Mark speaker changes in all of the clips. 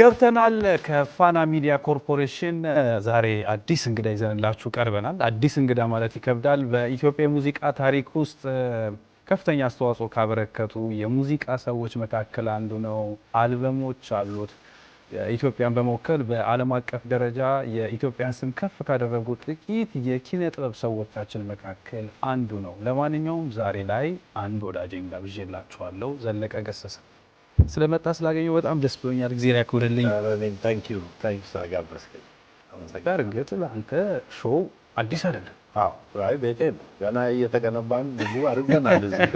Speaker 1: ገብተናል ከፋና ሚዲያ ኮርፖሬሽን ዛሬ አዲስ እንግዳ ይዘንላችሁ ቀርበናል። አዲስ እንግዳ ማለት ይከብዳል። በኢትዮጵያ ሙዚቃ ታሪክ ውስጥ ከፍተኛ አስተዋጽኦ ካበረከቱ የሙዚቃ ሰዎች መካከል አንዱ ነው። አልበሞች አሉት። ኢትዮጵያን በመወከል በዓለም አቀፍ ደረጃ የኢትዮጵያን ስም ከፍ ካደረጉ ጥቂት የኪነ ጥበብ ሰዎቻችን መካከል አንዱ ነው። ለማንኛውም ዛሬ ላይ አንድ ወዳጄን ጋብዤላችኋለሁ። ዘለቀ ገሰሰ ስለመጣ ስላገኘው በጣም ደስ ብሎኛል። እግዚአብሔር ያክብርልኝ።
Speaker 2: ታንኪዩ ስለጋበዝከኝ።
Speaker 1: በእርግጥ ለአንተ ሾው አዲስ አይደለም።
Speaker 2: አዎ አይ ቤቴን ገና እየተገነባን ብዙ አድርገናል። እዚህ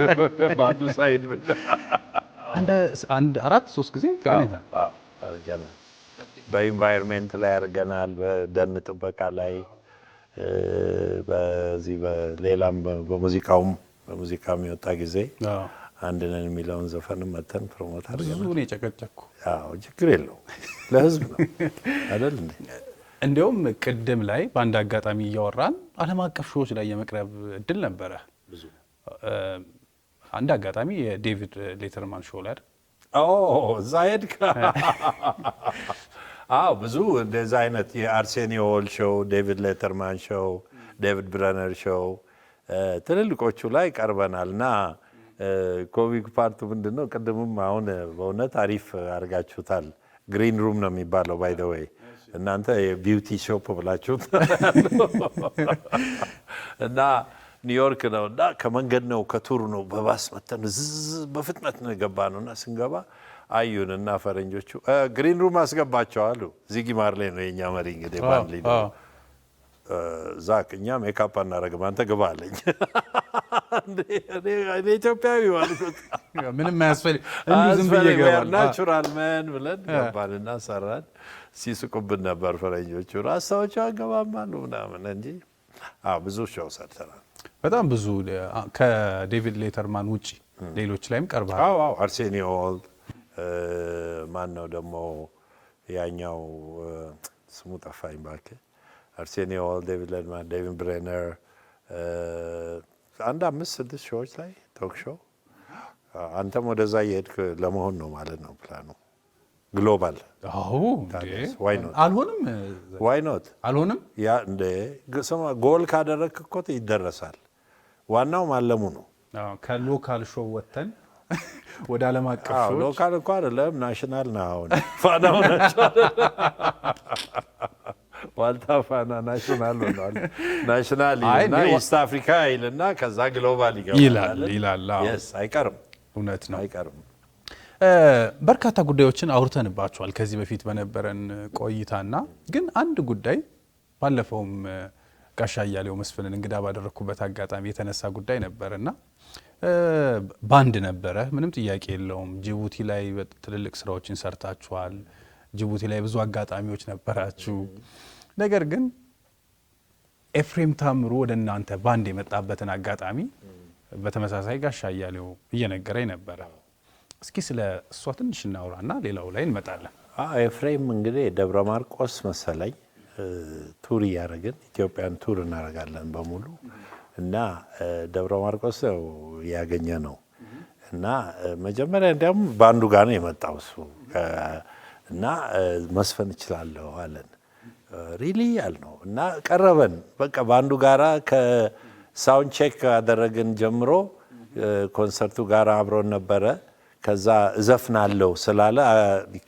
Speaker 2: በአንዱ ሳይድ
Speaker 1: አንድ አራት ሶስት ጊዜ
Speaker 2: አድርገናል። በኢንቫይሮንሜንት ላይ አድርገናል፣ በደን ጥበቃ ላይ፣ በዚህ በሌላም በሙዚቃውም በሙዚቃ የሚወጣ ጊዜ አንድ ነን የሚለውን ዘፈን መተን ፕሮሞት አድርገናል።
Speaker 1: ብዙ ነው የጨቀጨኩ።
Speaker 2: አዎ ችግር የለው ለህዝብ ነው አይደል እንዴ?
Speaker 1: እንዲያውም ቅድም ላይ በአንድ አጋጣሚ እያወራን ዓለም አቀፍ ሾዎች ላይ የመቅረብ እድል ነበረ። ብዙ አንድ አጋጣሚ የዴቪድ ሌተርማን ሾው ላይ
Speaker 2: እዛ ሄድክ? አዎ ብዙ እንደዛ አይነት የአርሴኒዮ ሆል ሾው፣ ዴቪድ ሌተርማን ሾው፣ ዴቪድ ብረነር ሾው ትልልቆቹ ላይ ቀርበናል እና ኮሚክ ፓርቱ ምንድነው? ቅድምም አሁን በእውነት አሪፍ አድርጋችሁታል። ግሪን ሩም ነው የሚባለው ባይ ዘ ዌይ። እናንተ የቢዩቲ ሾፕ ብላችሁት እና ኒውዮርክ ነው እና ከመንገድ ነው ከቱር ነው በባስ መተን በፍጥነት ነው የገባ ነው እና ስንገባ አዩን እና ፈረንጆቹ ግሪን ሩም አስገባቸው አሉ። ዚጊ ማርሌ ነው የኛ መሪ እንግዲህ ባንድ ሊዶ ዛክ እኛ ሜካፕ አናረግም አንተ ግባ አለኝ። እኔ ኢትዮጵያዊ ዋልኩት
Speaker 1: ምንም አያስፈልግ እንዲሁ ዝም ብዬ ገባል።
Speaker 2: ናቹራል መን ብለን ገባልና ሰራን። ሲስቁብን ነበር ፈረንጆቹ። ራሳቸው አገባማሉ ምናምን እንጂ ብዙ ሾው ሰርተናል።
Speaker 1: በጣም ብዙ ከዴቪድ ሌተርማን ውጪ ሌሎች ላይም ቀርበሃል።
Speaker 2: አዎ አርሴኒዮ ሆል ማን ነው ደግሞ ያኛው ስሙ ጠፋኝ እባክህ። አርሴኒዮ ሆል፣ ዴቪድ ሌተርማን፣ ዴቪድ ብሬነር አንድ 5-6 ሾዎች ላይ ቶክ ሾው። አንተም ወደዛ የሄድክ ለመሆን ነው ማለት ነው ፕላኑ? ግሎባል
Speaker 1: አልሆንም
Speaker 2: ዋይ ኖት
Speaker 1: አልሆንም።
Speaker 2: ያ እንደ ጎል ካደረግክ እኮ ይደረሳል። ዋናው ማለሙ ነው።
Speaker 1: ከሎካል ሾው ወተን ወደ ዓለም አቀፍ ሾው።
Speaker 2: ሎካል እኮ አይደለም ናሽናል ነው። አሁን ፋናው ናቸው ዋልታ ፋና ናሽናል ሆኗል። ናሽናል ይልና ኢስት አፍሪካ ይልና ከዛ ግሎባል
Speaker 1: ይላል።
Speaker 2: አይቀርም፣
Speaker 1: እውነት ነው
Speaker 2: አይቀርም።
Speaker 1: በርካታ ጉዳዮችን አውርተንባቸዋል ከዚህ በፊት በነበረን ቆይታና ግን አንድ ጉዳይ ባለፈውም ጋሻ እያሌው መስፍንን እንግዳ ባደረኩበት አጋጣሚ የተነሳ ጉዳይ ነበርና ባንድ ነበረ፣ ምንም ጥያቄ የለውም። ጅቡቲ ላይ ትልልቅ ስራዎችን ሰርታችኋል። ጅቡቲ ላይ ብዙ አጋጣሚዎች ነበራችሁ። ነገር ግን ኤፍሬም ታምሩ ወደ እናንተ ባንድ የመጣበትን አጋጣሚ በተመሳሳይ ጋሻ እያሌው እየነገረኝ ነበረ። እስኪ ስለ እሷ ትንሽ እናውራና ሌላው ላይ እንመጣለን።
Speaker 2: ኤፍሬም እንግዲህ ደብረ ማርቆስ መሰለኝ ቱር እያደረግን ኢትዮጵያን ቱር እናደርጋለን በሙሉ እና ደብረ ማርቆስ ነው ያገኘ ነው እና መጀመሪያ እንዲያውም በአንዱ ጋር ነው የመጣው እሱ እና መስፈን እችላለሁ አለን። ሪሊ ያልነው እና ቀረበን። በቃ በአንዱ ጋራ ከሳውንድ ቼክ አደረግን ጀምሮ ኮንሰርቱ ጋር አብሮን ነበረ። ከዛ እዘፍናለሁ ስላለ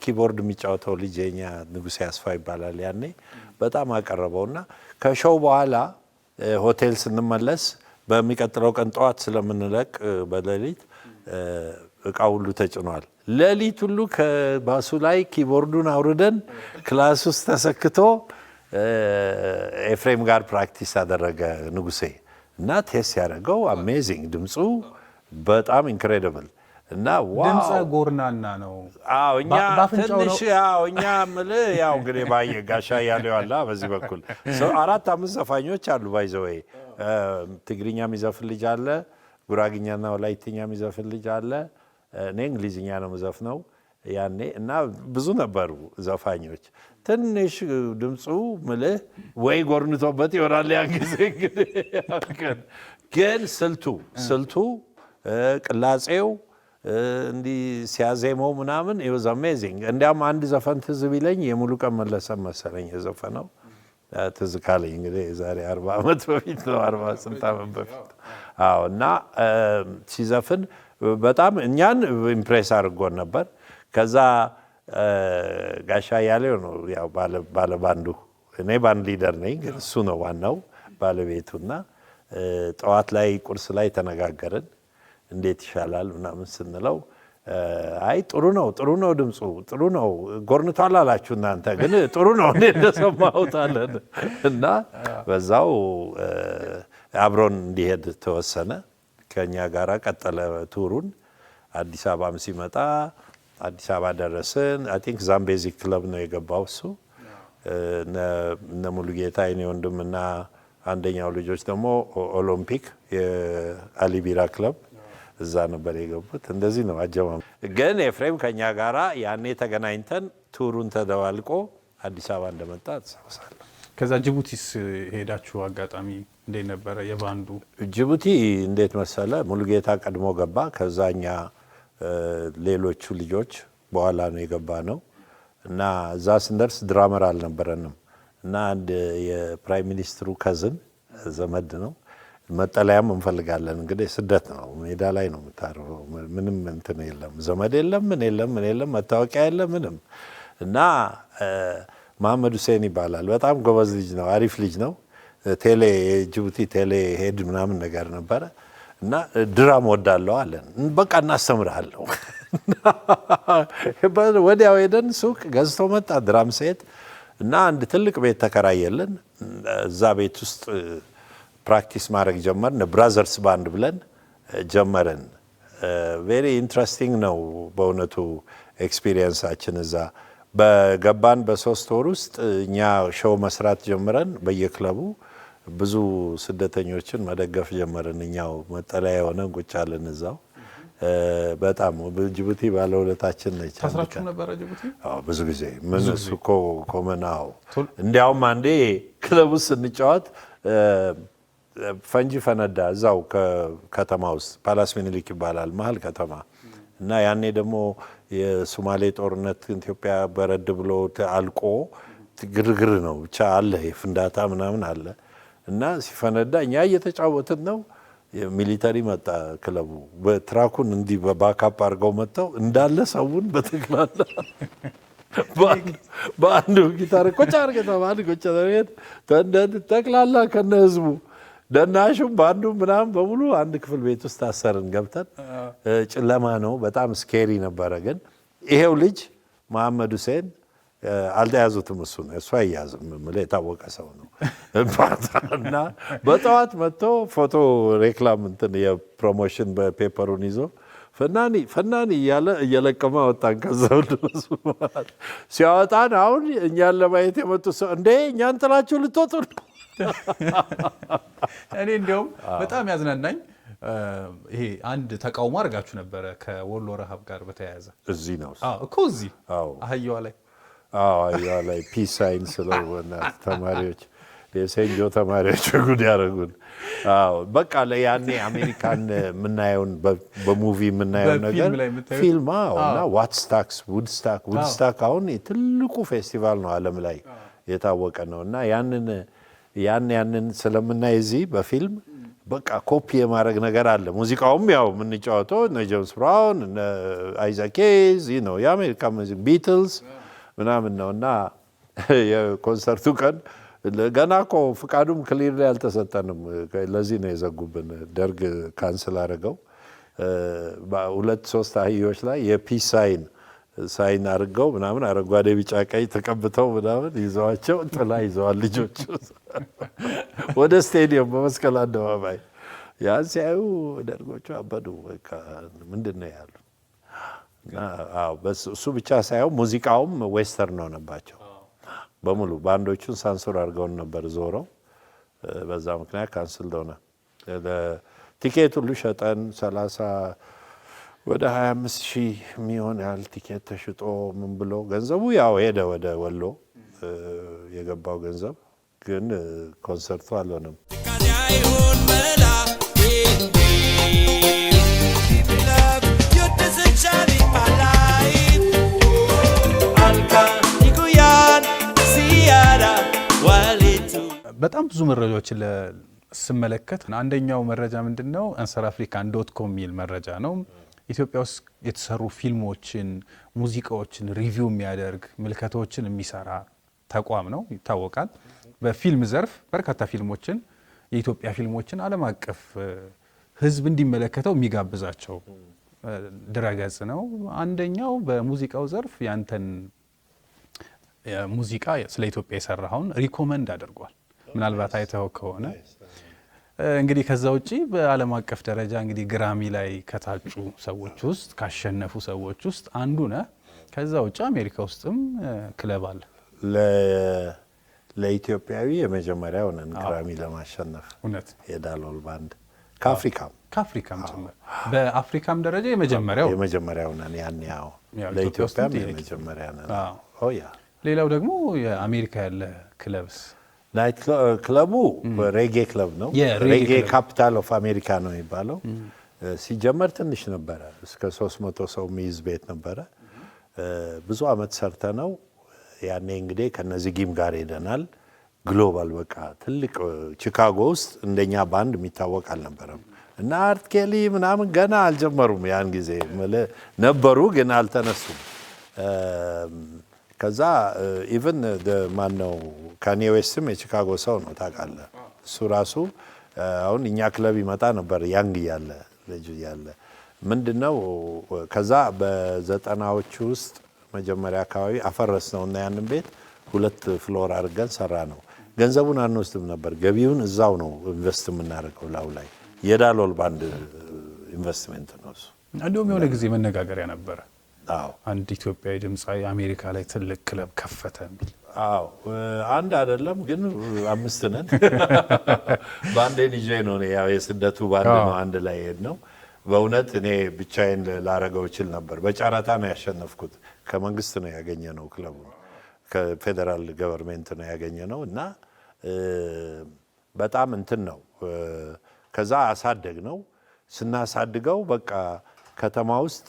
Speaker 2: ኪቦርድ የሚጫወተው ልጅ የኛ ንጉሴ አስፋ ይባላል። ያኔ በጣም አቀረበውና ከሾው በኋላ ሆቴል ስንመለስ በሚቀጥለው ቀን ጠዋት ስለምንለቅ በሌሊት እቃ ሁሉ ተጭኗል። ሌሊት ሁሉ ከባሱ ላይ ኪቦርዱን አውርደን ክላስ ውስጥ ተሰክቶ ኤፍሬም ጋር ፕራክቲስ አደረገ ንጉሴ እና ቴስት ያደረገው አሜዚንግ ድምፁ በጣም ኢንክሬዲብል እና
Speaker 1: ድምፀ ጎርናና ነው።
Speaker 2: እኛ ትንሽ እኛ የምልህ ያው እንግዲህ ባየ ጋሻ እያሌው ያለ በዚህ በኩል 4-5 ዘፋኞች አሉ። ባይዘወይ ትግርኛ የሚዘፍን ልጅ አለ፣ ጉራግኛና ወላይትኛ የሚዘፍን ልጅ አለ። እኔ እንግሊዝኛ ነው የምዘፍነው ያኔ እና ብዙ ነበሩ ዘፋኞች። ትንሽ ድምፁ ምልህ ወይ ጎርንቶበት ይሆናል ያን ጊዜ ግን ስልቱ ቅላጼው እንዲህ ሲያዜመው ምናምን it was amazing። እንዲያውም አንድ ዘፈን ትዝ ቢለኝ የሙሉቀን መለሰ መሰለኝ የዘፈነው ትዝ ካለኝ እንግዲህ የዛሬ 40 ዓመት በፊት ነው 48 ዓመት በፊት እና ሲዘፍን በጣም እኛን ኢምፕሬስ አድርጎን ነበር። ከዛ ጋሻ ያለው ነው ያው ባለ ባንዱ እኔ ባንድ ሊደር ነኝ ግን እሱ ነው ዋናው ባለቤቱና ጠዋት ላይ ቁርስ ላይ ተነጋገርን እንዴት ይሻላል ምናምን ስንለው አይ ጥሩ ነው ድምጹ ጥሩ ነው ጎርንቷል አላችሁ እናንተ ግን ጥሩ ነው እንደ እንደሰማሁት አለን እና በዛው አብሮን እንዲሄድ ተወሰነ። ከኛ ጋራ ቀጠለ ቱሩን። አዲስ አበባም ሲመጣ አዲስ አበባ ደረስን። አይ ቲንክ ዛምቤዚ ክለብ ነው የገባው እሱ እነ ሙሉጌታ የኔ ወንድምና አንደኛው ልጆች ደግሞ ኦሎምፒክ የአሊቢራ ክለብ እዛ ነበር የገቡት። እንደዚህ ነው አጀማም። ግን ኤፍሬም ከኛ ጋራ ያኔ ተገናኝተን ቱሩን ተደዋልቆ አዲስ አበባ እንደመጣ ተሳሳለ።
Speaker 1: ከዛ ጅቡቲስ ሄዳችሁ አጋጣሚ እንዴት ነበረ የባንዱ?
Speaker 2: ጅቡቲ እንዴት መሰለ ሙሉጌታ ቀድሞ ገባ። ከዛኛ ሌሎቹ ልጆች በኋላ ነው የገባ ነው እና እዛ ስንደርስ ድራመር አልነበረንም እና አንድ የፕራይም ሚኒስትሩ ከዝን ዘመድ ነው መጠለያም እንፈልጋለን እንግዲህ ስደት ነው ሜዳ ላይ ነው የምታርፈው ምንም እንትን የለም ዘመድ የለም ምን የለም መታወቂያ የለም ምንም እና መሐመድ ሁሴን ይባላል በጣም ጎበዝ ልጅ ነው አሪፍ ልጅ ነው ቴሌ ጅቡቲ ቴሌ ሄድ ምናምን ነገር ነበረ እና ድራም ወዳለው አለን በቃ እናስተምርሃለሁ ወዲያው ሄደን ሱቅ ገዝቶ መጣ ድራም ሴት እና አንድ ትልቅ ቤት ተከራየልን እዛ ቤት ውስጥ ፕራክቲስ ማድረግ ጀመርን ብራዘርስ ባንድ ብለን ጀመርን ቬሪ ኢንትረስቲንግ ነው በእውነቱ ኤክስፒሪየንሳችን እዛ በገባን በ3 ወር ውስጥ እኛ ሾው መስራት ጀመረን በየክለቡ ብዙ ስደተኞችን መደገፍ ጀመርን እኛው መጠለያ ሆነን ቁጭ አለን እዛው በጣም ጅቡቲ ባለውለታችን ነች
Speaker 1: ታስራችሁ ነበር ጅቡቲ
Speaker 2: አዎ ብዙ ጊዜ ምን እሱ ኮመናው እንዲያውም አንዴ ክለቡ ስንጫወት ፈንጂ ፈነዳ እዛው ከተማ ውስጥ ፓላስ ሚኒሊክ ይባላል መሀል ከተማ እና ያኔ ደግሞ የሶማሌ ጦርነት ኢትዮጵያ በረድ ብሎ አልቆ ግርግር ነው ብቻ አለ የፍንዳታ ምናምን አለ እና ሲፈነዳ እኛ እየተጫወትን ነው ሚሊተሪ መጣ ክለቡ በትራኩን እንዲህ በባካፕ አድርገው መጥተው እንዳለ ሰውን በተክላላ በአንዱ ጊታር ቁጭ አድርገው ተባለ ቁጭ አድርገው ተክላላ ከነ ህዝቡ ደናሹም ባንዱ ምናምን በሙሉ አንድ ክፍል ቤት ውስጥ ታሰርን ገብተን ጨለማ ነው በጣም ስኬሪ ነበረ ግን ይሄው ልጅ መሐመድ ሁሴን አልተያዙትም እሱ አይያዝም ማለት የታወቀ ሰው ነው እና በጠዋት መጥቶ ፎቶ ሬክላም እንትን የፕሮሞሽን በፔፐሩን ይዞ ፈናኒ እየለቀመ ወጣን ከዛው ድረስ ሲያወጣን አሁን እኛን ለማየት የመጡ ሰው እንዴ እኛን ጥላችሁ ልትወጡ
Speaker 1: እኔ እንደውም በጣም ያዝናናኝ ይሄ አንድ ተቃውሞ አድርጋችሁ ነበረ ከወሎ ረሃብ ጋር በተያያዘ
Speaker 2: እዚህ ነው
Speaker 1: እኮ እዚህ አህያዋ ላይ
Speaker 2: ፒስ ሳይን ስለሆነ ተማሪዎች የሴንጆ ተማሪዎች ጉድ ያደረጉን በቃ ለያኔ አሜሪካን የምናየውን በሙቪ የምናየው ነገር ፊልም እና ውድስታክ አሁን ትልቁ ፌስቲቫል ነው ዓለም ላይ የታወቀ ነው እና ያንን ስለምናይ እዚህ በፊልም በቃ ኮፒ የማድረግ ነገር አለ ሙዚቃውም ያው የምንጫወተው እነ ጄምስ ብራውን እነ አይዛክ ኬዝ ነው የአሜሪካ ሙዚክ ቢትልስ ምናምን ነውና የኮንሰርቱ ቀን ገና እኮ ፍቃዱም ክሊር ላይ አልተሰጠንም ለዚህ ነው የዘጉብን ደርግ ካንስል አድርገው 2-3 አህዮች ላይ የፒስ ሳይን አድርገው ምናምን አረንጓዴ ቢጫ ቀይ ተቀብተው ምናምን ይዘዋቸው ጥላ ይዘዋል ልጆች ወደ ስቴዲየም በመስቀል አደባባይ ያን ሲያዩ ደርጎቹ አበዱ በቃ ምንድነው ያሉ እሱ ብቻ ሳይሆን ሙዚቃውም ዌስተርን ሆነባቸው በሙሉ ባንዶቹን ሳንሱር አድርገው ነበር ዞረው በዛ ምክንያት ካንስል ሆነ ቲኬት ሁሉ ሸጠን 30 ወደ 25,000 የሚሆን ያህል ቲኬት ተሽጦ ምን ብሎ ገንዘቡ ያው ሄደ ወደ ወሎ የገባው ገንዘብ ግን ኮንሰርቱ አልሆነም
Speaker 3: Cause I own my life.
Speaker 1: በጣም ብዙ መረጃዎችን ስመለከት አንደኛው መረጃ ምንድነው answerafrican.com የሚል መረጃ ነው። ኢትዮጵያ ውስጥ የተሰሩ ፊልሞችን፣ ሙዚቃዎችን ሪቪው የሚያደርግ ምልከቶችን የሚሰራ ተቋም ነው፣ ይታወቃል። በፊልም ዘርፍ በርካታ ፊልሞችን የኢትዮጵያ ፊልሞችን ዓለም አቀፍ ሕዝብ እንዲመለከተው የሚጋብዛቸው ድረገጽ ነው። አንደኛው በሙዚቃው ዘርፍ ያንተን ሙዚቃ ስለ ኢትዮጵያ የሰራውን ሪኮመንድ አድርጓል። ምናልባት አይተው ከሆነ እንግዲህ ከዛ ውጪ በዓለም አቀፍ ደረጃ እንግዲህ ግራሚ ላይ ከታጩ ሰዎች ውስጥ ካሸነፉ ሰዎች ውስጥ አንዱ ነህ። ከዛ ውጪ አሜሪካ ውስጥም ክለብ አለ።
Speaker 2: ለኢትዮጵያዊ የመጀመሪያው ነን ግራሚ ለማሸነፍ
Speaker 1: እውነት
Speaker 2: የዳሎል ባንድ
Speaker 1: ከአፍሪካም ጭምር በአፍሪካም ደረጃ የመጀመሪያው
Speaker 2: ነን። ያን ያው ለኢትዮጵያም የመጀመሪያ ነን።
Speaker 1: ሌላው ደግሞ የአሜሪካ ያለ ክለብስ
Speaker 2: ናይት ክለቡ ሬጌ ክለብ ነው። ሬጌ ካፒታል ኦፍ አሜሪካ ነው የሚባለው። ሲጀመር ትንሽ ነበረ፣ እስከ 300 ሰው የሚይዝ ቤት ነበረ። ብዙ አመት ሰርተ ነው። ያኔ እንግዲህ ከነዚህ ጊም ጋር ሄደናል። ግሎባል በቃ ትልቅ ቺካጎ ውስጥ እንደኛ ባንድ የሚታወቅ አልነበረም። እና አርት ኬሊ ምናምን ገና አልጀመሩም። ያን ጊዜ ነበሩ ግን አልተነሱም። ከዛ ኢቭን ማነው ካኒ ዌስትም የቺካጎ ሰው ነው ታውቃለህ። እሱ ራሱ አሁን እኛ ክለብ ይመጣ ነበር ያንግ እያለ ልጅ እያለ ምንድነው። ከዛ በ90ዎቹ ውስጥ መጀመሪያ አካባቢ አፈረስ ነው እና ያንን ቤት 2 ፍሎር አድርገን ሰራ ነው። ገንዘቡን አንወስድም ነበር፣ ገቢውን እዛው ነው ኢንቨስት የምናደርገው። ላው ላይ የዳሎል ባንድ ኢንቨስትመንት ነው እሱ።
Speaker 1: እንደውም የሆነ ጊዜ መነጋገሪያ ነበረ።
Speaker 2: አዎ
Speaker 1: አንድ ኢትዮጵያዊ ድምጻዊ አሜሪካ ላይ ትልቅ ክለብ ከፈተ የሚል።
Speaker 2: አዎ አንድ አይደለም ግን 5 ነን። ባንዴ ልጄ ነው ያው የስደቱ ባንድ ነው አንድ ላይ ሄድ ነው። በእውነት እኔ ብቻዬን ላረገው እችል ነበር። በጨረታ ነው ያሸነፍኩት። ከመንግስት ነው ያገኘ ነው ክለቡ፣ ከፌደራል ገቨርንመንት ነው ያገኘ ነው። እና በጣም እንትን ነው። ከዛ አሳደግ ነው። ስናሳድገው በቃ ከተማ ውስጥ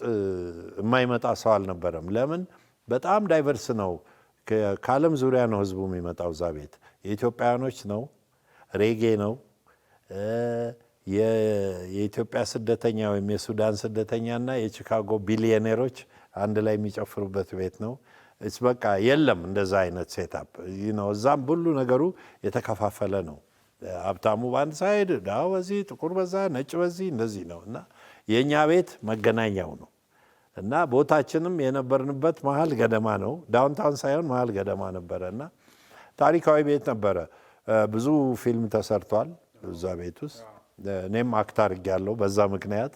Speaker 2: የማይመጣ ሰው አልነበረም። ለምን? በጣም ዳይቨርስ ነው። ከዓለም ዙሪያ ነው ህዝቡ የሚመጣው እዛ ቤት። የኢትዮጵያውያኖች ነው፣ ሬጌ ነው፣ የኢትዮጵያ ስደተኛ ወይም የሱዳን ስደተኛና የቺካጎ ቢሊዮኔሮች አንድ ላይ የሚጨፍሩበት ቤት ነው። እስ በቃ የለም እንደዛ አይነት ሴታፕ ነው። እዛም ሁሉ ነገሩ የተከፋፈለ ነው። ሀብታሙ በአንድ ሳይድ፣ ዳው በዚህ፣ ጥቁር በዛ፣ ነጭ በዚህ እንደዚህ ነው። እና የኛ ቤት መገናኛው ነው። እና ቦታችንም የነበርንበት መሀል ገደማ ነው። ዳውንታውን ሳይሆን መሀል ገደማ ነበረ። እና ታሪካዊ ቤት ነበረ። ብዙ ፊልም ተሰርቷል እዛ ቤት ውስጥ። እኔም አክት አድርጌያለሁ በዛ ምክንያት።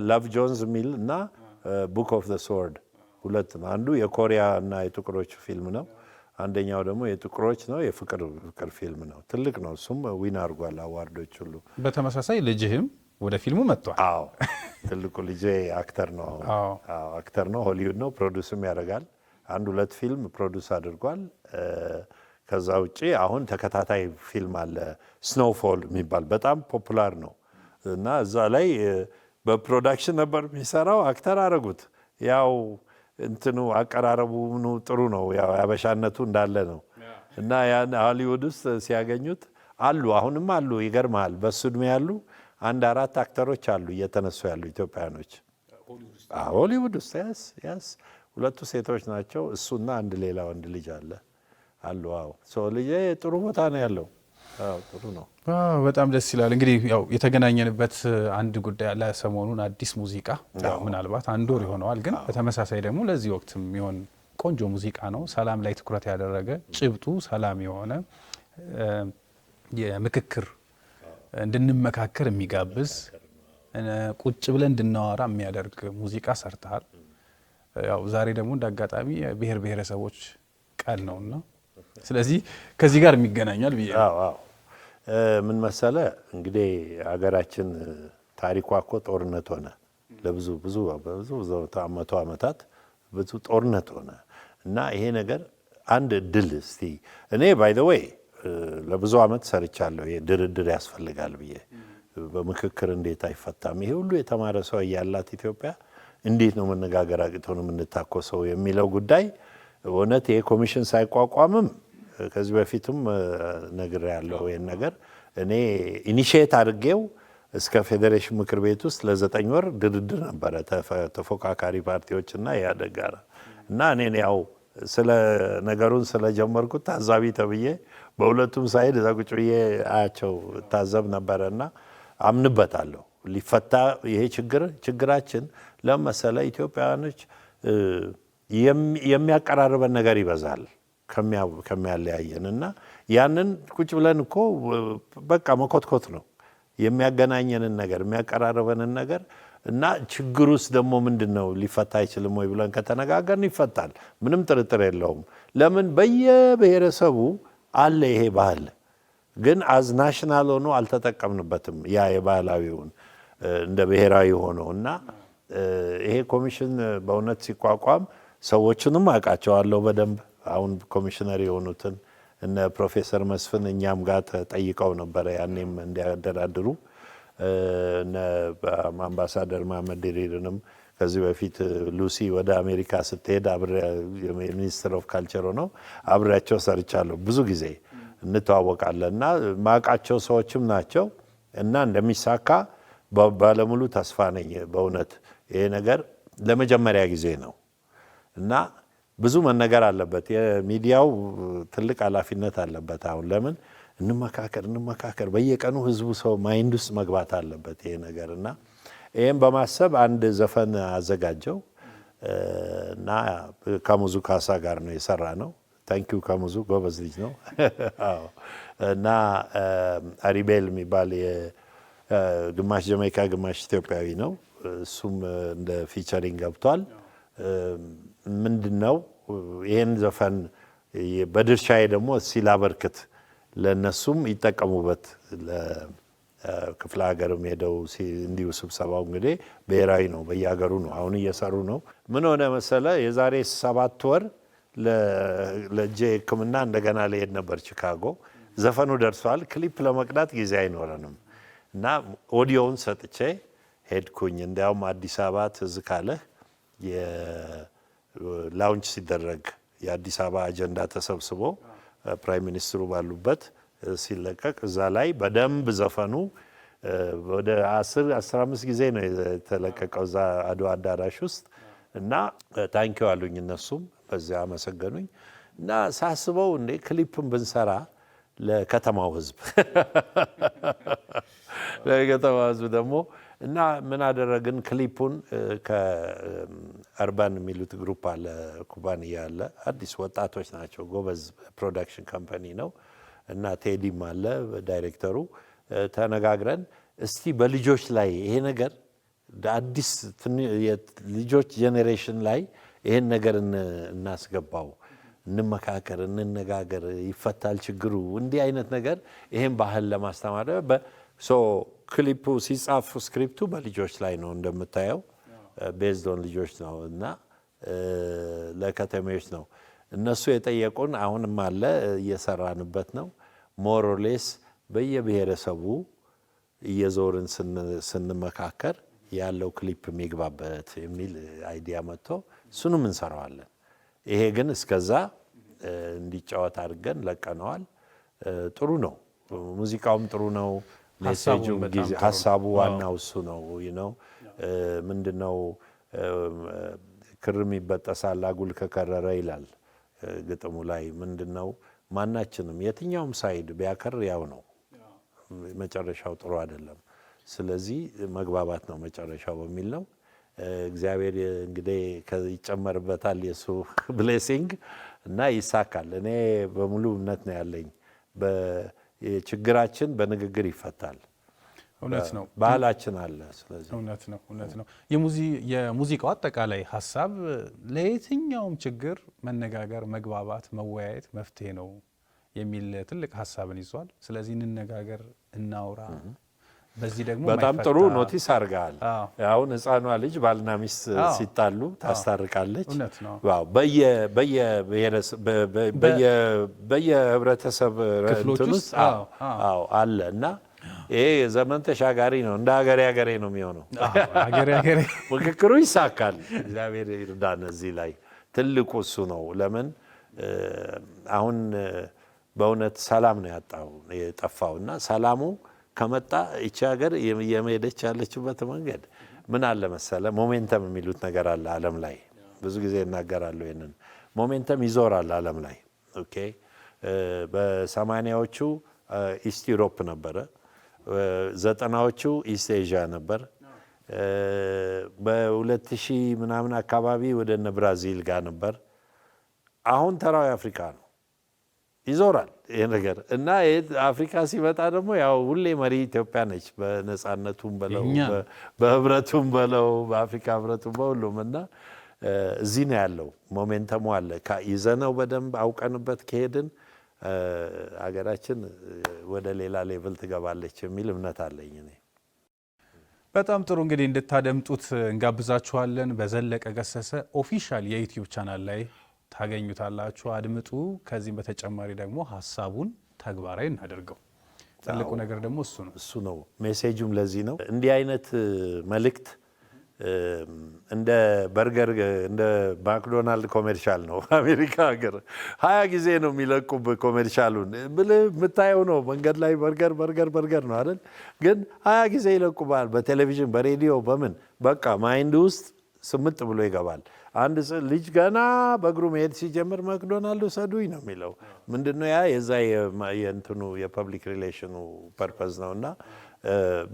Speaker 2: ላቭ ጆንስ የሚል እና ቡክ ኦፍ ዘ ሶርድ 2 ነው። አንዱ የኮሪያ እና የጥቁሮች ፊልም ነው። አንደኛው ደግሞ የጥቁሮች ነው፣ የፍቅር ፊልም ነው። ትልቅ ነው። እሱም ዊን አድርጓል አዋርዶች ሁሉ።
Speaker 1: በተመሳሳይ ልጅህም ወደ ፊልሙ መጥቷል።
Speaker 2: አዎ ትልቁ ልጄ አክተር ነው። አዎ አክተር ነው። ሆሊውድ ነው፣ ፕሮዲውስም ያደርጋል። 1-2 ፊልም ፕሮዲውስ አድርጓል። ከዛ ውጪ አሁን ተከታታይ ፊልም አለ ስኖውፎል የሚባል በጣም ፖፑላር ነው። እና እዛ ላይ በፕሮዳክሽን ነበር የሚሰራው። አክተር አደረጉት። ያው እንትኑ አቀራረቡ ጥሩ ነው። ያው ያበሻነቱ እንዳለ ነው። እና ያን ሆሊውድ ውስጥ ሲያገኙት አሉ፣ አሁንም አሉ። ይገርማል። በሱ እድሜ ያሉ 1-4 አክተሮች አሉ እየተነሱ ያሉ ኢትዮጵያኖች ሆሊውድ ውስጥ። ያስ 2 ሴቶች ናቸው። እሱና አንድ ሌላ ወንድ ልጅ አለ አሉ። አዎ ሶ ልጄ ጥሩ ቦታ ነው ያለው። አዎ ጥሩ ነው።
Speaker 1: በጣም ደስ ይላል። እንግዲህ ያው የተገናኘንበት አንድ ጉዳይ አለ። ሰሞኑን አዲስ ሙዚቃ ምናልባት 1 ወር ይሆነዋል፣ ግን በተመሳሳይ ደግሞ ለዚህ ወቅት የሚሆን ቆንጆ ሙዚቃ ነው። ሰላም ላይ ትኩረት ያደረገ ጭብጡ ሰላም የሆነ የምክክር እንድንመካከር የሚጋብዝ ቁጭ ብለን እንድናወራ የሚያደርግ ሙዚቃ ሰርተሃል። ያው ዛሬ ደግሞ እንዳጋጣሚ ብሔር ብሔረሰቦች ቀን ነውና ስለዚህ ከዚህ ጋር የሚገናኛል ብዬ።
Speaker 2: ምን መሰለ እንግዲህ ሀገራችን ታሪኳ እኮ ጦርነት ሆነ። ለብዙ መቶ ዓመታት ብዙ ጦርነት ሆነ እና ይሄ ነገር አንድ እድል እስቲ እኔ ባይ ዘ ዌይ ለብዙ ዓመት ሰርቻለሁ። ድርድር ያስፈልጋል ብዬ በምክክር እንዴት አይፈታም? ይሄ ሁሉ የተማረ ሰው ያላት ኢትዮጵያ እንዴት ነው መነጋገር አቅቶ ነው የምንታኮሰው የሚለው ጉዳይ እውነት ይሄ ኮሚሽን ሳይቋቋምም ከዚህ በፊትም ነግሬያለሁ ይሄን ነገር እኔ ኢኒሺየት አድርጌው እስከ ፌዴሬሽን ምክር ቤት ውስጥ ለ9 ወር ድርድር ነበረ ተፎካካሪ ፓርቲዎችና ኢህአዴግ ጋር እና እኔ ያው ስለ ነገሩን ስለጀመርኩት ታዛቢ ተብዬ በሁለቱም ሳይድ እዛ ቁጭ ብዬ አያቸው ታዘብ ነበረና አምንበታለሁ ሊፈታ ይሄ ችግራችን ለመሰለ ኢትዮጵያውያኖች የሚያቀራርበን ነገር ይበዛል ከሚያለያየን እና ያንን ቁጭ ብለን እኮ በቃ መኮትኮት ነው የሚያገናኘንን ነገር የሚያቀራርበንን ነገር እና ችግሩስ ደግሞ ምንድነው ሊፈታ አይችልም ወይ ብለን ከተነጋገርን ይፈታል ምንም ጥርጥር የለውም ለምን በየብሔረሰቡ አለ ይሄ ባህል ግን አዝ ናሽናል ሆኖ አልተጠቀምንበትም ያ የባህላዊውን እንደ ብሔራዊ ሆኖና ይሄ ኮሚሽን በእውነት ሲቋቋም ሰዎችንም አውቃቸዋለሁ በደንብ አሁን ኮሚሽነር የሆኑትን እነ ፕሮፌሰር መስፍን እኛም ጋር ተጠይቀው ነበር ያኔም እንዲያደራድሩ እነ አምባሳደር መሐመድ ድሪርንም ከዚህ በፊት ሉሲ ወደ አሜሪካ ስትሄድ ሚኒስትር ኦፍ ካልቸር ነው አብሬያቸው ሰርቻለሁ ብዙ ጊዜ እንተዋወቃለንና ማቃቸው ሰዎችም ናቸው እና እንደሚሳካ ባለሙሉ ተስፋ ነኝ በእውነት ይሄ ነገር ለመጀመሪያ ጊዜ ነው እና ብዙ መነገር አለበት የሚዲያው ትልቅ ኃላፊነት አለበት አሁን ለምን እንመካከር በየቀኑ ህዝቡ ሰው ማይንድ ውስጥ መግባት አለበት ይሄ ነገርና ይሄን በማሰብ አንድ ዘፈን አዘጋጀው እና ከሙዙ ካሳ ጋር ነው የሰራ ነው ታንኪዩ ከሙዙ ጎበዝ ልጅ ነው እና አሪቤል የሚባል ግማሽ ጀማይካ ግማሽ ኢትዮጵያዊ ነው እሱም እንደ ፊቸሪንግ ገብቷል ምንድነው ይሄን ዘፈን በድርሻዬ ደግሞ ሲላበርክት ለነሱም ይጠቀሙበት ለክፍለ ሀገርም ሄደው እንዲሁ ስብሰባው እንግዲህ ብሔራዊ ነው በየሀገሩ ነው አሁን እየሰሩ ነው ምን ሆነ መሰለ የዛሬ 7 ወር ለጄ ሕክምና እንደገና ልሄድ ነበር ቺካጎ ዘፈኑ ደርሷል ክሊፕ ለመቅዳት ጊዜ አይኖረንም እና ኦዲዮውን ሰጥቼ ሄድኩኝ እንዲያውም አዲስ አበባ ትዝ ካለህ የላውንች ሲደረግ የአዲስ አበባ አጀንዳ ተሰብስቦ ፕራይም ሚኒስትሩ ባሉበት ሲለቀቅ እዛ ላይ በደንብ ዘፈኑ ወደ 15 ጊዜ ነው የተለቀቀው እዛ አድዋ አዳራሽ ውስጥ እና ታንኪው አሉኝ እነሱም በዚያ አመሰገኑኝ እና ሳስበው እንዴ ክሊፕን ብንሰራ ለከተማው ህዝብ ደግሞ እና ምን አደረግን ክሊፑን ከአርባን የሚሉት ግሩፕ አለ ኩባንያ አለ አዲስ ወጣቶች ናቸው ጎበዝ ፕሮዳክሽን ካምፓኒ ነው እና ቴዲም አለ ዳይሬክተሩ ተነጋግረን እስቲ በልጆች ላይ ይሄ ነገር አዲስ ልጆች ጄኔሬሽን ላይ ይሄን ነገር እናስገባው እንመካከር እንነጋገር ይፈታል ችግሩ እንዲህ አይነት ነገር ይሄን ባህል ለማስተማር ሶ ክሊፑ ሲጻፍ ስክሪፕቱ በልጆች ላይ ነው እንደምታየው ቤዝድ ኦን ልጆች ነው እና ለከተሜዎች ነው እነሱ የጠየቁን አሁንም አለ እየሰራንበት ነው ሞር ኦር ሌስ በየብሔረሰቡ እየዞርን ስንመካከር ያለው ክሊፕ የሚግባበት የሚል አይዲያ መጥቶ እሱንም እንሰራዋለን ይሄ ግን እስከዛ እንዲጫወት አድርገን ለቀነዋል ጥሩ ነው ሙዚቃውም ጥሩ ነው ሜሴጁ ሐሳቡ ዋናው እሱ ነው ምንድነው ክርም ይበጠሳል አጉል ከከረረ ይላል ግጥሙ ላይ ምንድነው ማናችንም የትኛውም ሳይድ ቢያከር ያው ነው መጨረሻው ጥሩ አይደለም ስለዚህ መግባባት ነው መጨረሻው በሚል ነው እግዚአብሔር እንግዲህ ይጨመርበታል የሱ ብሌሲንግ እና ይሳካል እኔ በሙሉ እምነት ነው ያለኝ በችግራችን በንግግር ይፈታል
Speaker 1: እውነት ነው
Speaker 2: ባህላችን አለ ስለዚህ
Speaker 1: እውነት ነው የሙዚቃው አጠቃላይ ሐሳብ ለየትኛውም ችግር መነጋገር መግባባት መወያየት መፍትሄ ነው የሚል ትልቅ ሐሳብን ይዟል ስለዚህ እንነጋገር እናውራ በዚህ ደግሞ
Speaker 2: በጣም ጥሩ ኖቲስ አርጋል አሁን ህፃኗ ልጅ ባልና ሚስት ሲጣሉ ታስታርቃለች ዋው በየህብረተሰብ እንትንስ አዎ አለ እና ይሄ ዘመን ተሻጋሪ ነው እንደ ሀገሬ ነው የሚሆነው
Speaker 1: ሀገሬ
Speaker 2: ምክክሩ ይሳካል እግዚአብሔር ይርዳን እዚህ ላይ ትልቁ እሱ ነው ለምን አሁን በእውነት ሰላም ነው የጠፋውና ሰላሙ ከመጣ እቺ ሀገር የመሄደች ያለችበት መንገድ ምን አለ መሰለ ሞሜንተም የሚሉት ነገር አለ ዓለም ላይ ብዙ ጊዜ እናገራለሁ ይሄንን ሞሜንተም ይዞራል ዓለም ላይ ኦኬ በ80ዎቹ ኢስት ዩሮፕ ነበረ 90ዎቹ ኢስት ኤዥያ ነበር በ2000 ምናምን አካባቢ ወደ ብራዚል ጋር ነበር አሁን ተራው አፍሪካ ነው ይዞራል ይሄ ነገር እና አፍሪካ ሲመጣ ደግሞ ያው ሁሌ መሪ ኢትዮጵያ ነች በነጻነቱም በለው በህብረቱም በለው በአፍሪካ ህብረቱም በሁሉም እና እዚህ ነው ያለው ሞሜንተሙ አለ ይዘነው በደንብ አውቀንበት ከሄድን አገራችን ወደ ሌላ ሌቭል ትገባለች የሚል እምነት አለኝ እኔ
Speaker 1: በጣም ጥሩ እንግዲህ እንድታደምጡት እንጋብዛችኋለን በዘለቀ ገሰሰ ኦፊሻል የዩቲዩብ ቻናል ላይ ታገኙታላችሁ አድምጡ ከዚህም በተጨማሪ ደግሞ ሐሳቡን ተግባራዊ እናደርገው ትልቁ ነገር ደግሞ እሱ ነው
Speaker 2: ሜሴጁም ለዚህ ነው እንዲህ አይነት መልእክት እንደ በርገር እንደ ማክዶናልድ ኮሜርሻል ነው አሜሪካ ሀገር 20 ጊዜ ነው የሚለቁብ ኮሜርሻሉን ምታየው ነው መንገድ ላይ በርገር ነው አይደል ግን 20 ጊዜ ይለቁባል በቴሌቪዥን በሬዲዮ በምን በቃ ማይንድ ውስጥ ስምጥ ብሎ ይገባል አንድ ልጅ ገና በእግሩ መሄድ ሲጀምር ማክዶናልድ ሰዱኝ ነው የሚለው ምንድነው ያ የዛ የእንትኑ የፐብሊክ ሪሌሽኑ ፐርፐዝ ነውና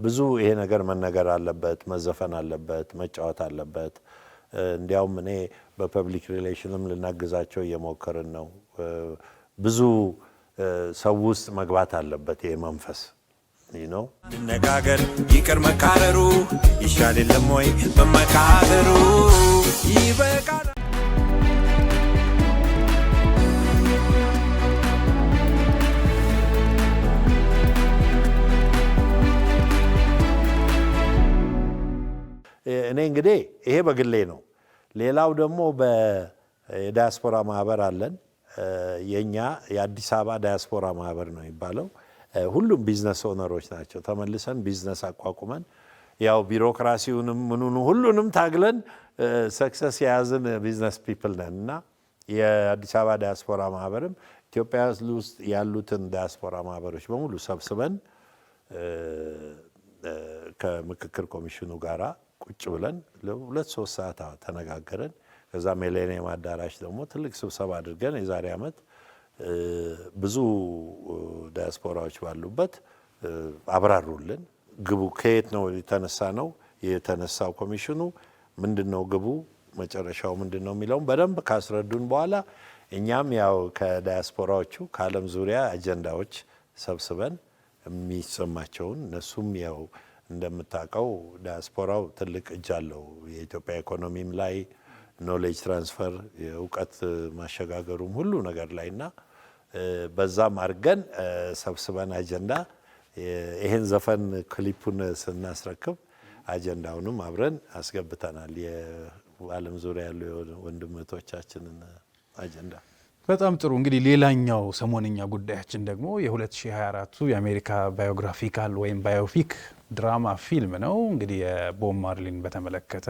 Speaker 2: ብዙ ይሄ ነገር መነገር አለበት መዘፈን አለበት መጫወት አለበት እንዲያውም እኔ በፐብሊክ ሪሌሽንም ልናግዛቸው እየሞከርን ነው ብዙ ሰው ውስጥ መግባት አለበት ይሄ መንፈስ ነው
Speaker 3: ነጋገር ይቅር መካረሩ ይሻል የለም ወይ በመካረሩ ይበቃል
Speaker 2: እኔ እንግዲህ ይሄ በግሌ ነው ሌላው ደግሞ በዲያስፖራ ማህበር አለን የኛ የአዲስ አበባ ዲያስፖራ ማህበር ነው የሚባለው ሁሉም ቢዝነስ ኦነሮች ናቸው ተመልሰን ቢዝነስ አቋቁመን ያው ቢሮክራሲውንም ምኑኑ ሁሉንም ታግለን ሰክሰስ የያዝን ቢዝነስ ፒፕል ነንና የአዲስ አበባ ዲያስፖራ ማህበርም ኢትዮጵያ ውስጥ ያሉትን ዲያስፖራ ማህበሮች በሙሉ ሰብስበን ከምክክር ኮሚሽኑ ጋራ ቁጭ ብለን ለ2-3 ሰዓት ተነጋገረን ከዛ ሚሌኒየም አዳራሽ ደግሞ ትልቅ ስብሰባ አድርገን የዛሬ ዓመት ብዙ ዲያስፖራዎች ባሉበት አብራሩልን ግቡ ከየት ነው የተነሳው ኮሚሽኑ ምንድነው ግቡ መጨረሻው ምንድነው የሚለው በደንብ ካስረዱን በኋላ እኛም ያው ከዲያስፖራዎቹ ከዓለም ዙሪያ አጀንዳዎች ሰብስበን የሚሰማቸውን እነሱም ያው እንደምታውቀው ዲያስፖራው ትልቅ እጅ አለው የኢትዮጵያ ኢኮኖሚም ላይ ኖሌጅ ትራንስፈር የእውቀት ማሸጋገሩም ሁሉ ነገር ላይና በዛም አድርገን ሰብስበን አጀንዳ ይሄን ዘፈን ክሊፑን ስናስረክብ አጀንዳውንም አብረን አስገብተናል የዓለም ዙሪያ ያሉ ወንድሞቻችንን አጀንዳ
Speaker 1: በጣም ጥሩ እንግዲህ ሌላኛው ሰሞንኛ ጉዳያችን ደግሞ የ2024ቱ የአሜሪካ ባዮግራፊካል ወይም ባዮፒክ ድራማ ፊልም ነው እንግዲህ የቦብ ማርሊን በተመለከተ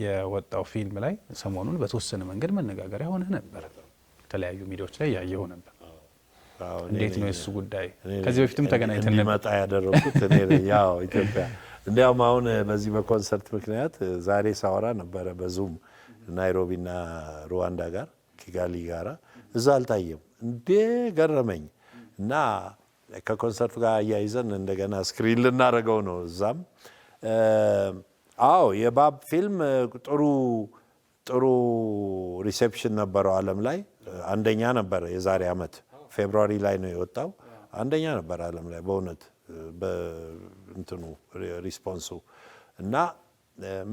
Speaker 1: የወጣው ፊልም ላይ ሰሞኑን በተወሰነ መንገድ መነጋገሪያ ሆነ ነበር የተለያዩ ሚዲያዎች ላይ ያየው ነበር እንዴት ነው እሱ ጉዳይ ከዚህ በፊትም ተገናኝተን
Speaker 2: መጣ ያደረኩት እኔ ያው ኢትዮጵያ እንዲያውም አሁን በዚህ በኮንሰርት ምክንያት ዛሬ ሳወራ ነበረ በዙም ናይሮቢና ሩዋንዳ ጋር ኪጋሊ ጋራ እዛ አልታየም እንዴ ገረመኝ እና ከኮንሰርቱ ጋር አያይዘን እንደገና ስክሪን ልናደርገው ነው እዛም አዎ የባብ ፊልም ጥሩ ሪሴፕሽን ነበረው ዓለም ላይ አንደኛ ነበር የዛሬ ዓመት ፌብሩዋሪ ላይ ነው የወጣው አንደኛ ነበር ዓለም ላይ በእውነት በእንትኑ ሪስፖንሱ እና